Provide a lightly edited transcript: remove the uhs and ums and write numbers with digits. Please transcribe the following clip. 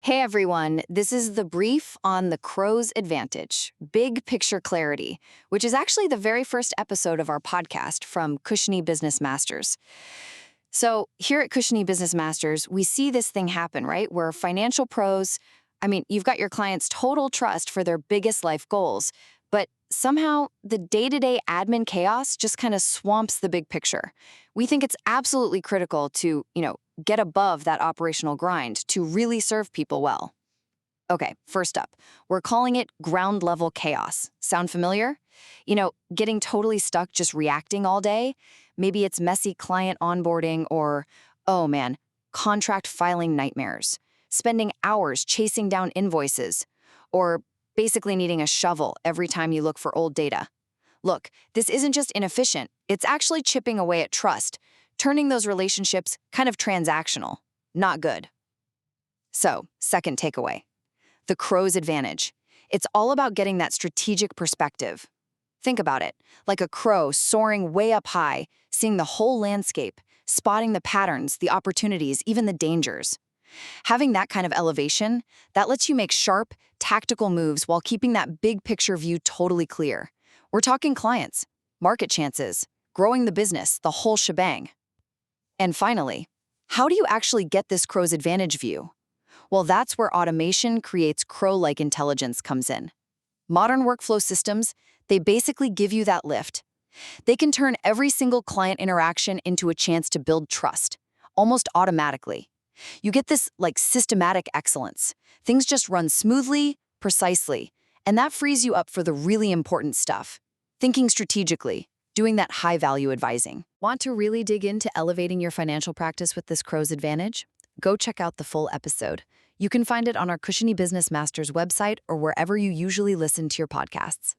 Hey everyone, this is the brief on the crow's advantage, big picture clarity, which is actually the very first episode of our podcast from Cushiony Business Masters. So, here at Cushiony Business Masters, we see this thing happen, right? Where financial pros, you've got your clients' total trust for their biggest life goals, but somehow the day-to-day admin chaos just kind of swamps the big picture. We think it's absolutely critical to, get above that operational grind to really serve people well. Okay, first up, we're calling it ground level chaos. Sound familiar? Getting totally stuck just reacting all day. Maybe it's messy client onboarding or, oh man, contract filing nightmares. Spending hours chasing down invoices. Or basically needing a shovel every time you look for old data. Look, this isn't just inefficient, it's actually chipping away at trust, turning those relationships kind of transactional. Not good. So, second takeaway. The crow's advantage. It's all about getting that strategic perspective. Think about it, like a crow soaring way up high, seeing the whole landscape, spotting the patterns, the opportunities, even the dangers. Having that kind of elevation, that lets you make sharp, tactical moves while keeping that big picture view totally clear. We're talking clients, market chances, growing the business, the whole shebang. And finally, how do you actually get this crow's advantage view? Well, that's where automation creates crow-like intelligence comes in. Modern workflow systems, they basically give you that lift. They can turn every single client interaction into a chance to build trust, almost automatically. You get this systematic excellence. Things just run smoothly, precisely, and that frees you up for the really important stuff. Thinking strategically, doing that high-value advising. Want to really dig into elevating your financial practice with this crow's advantage? Go check out the full episode. You can find it on our Cushiony Business Masters website or wherever you usually listen to your podcasts.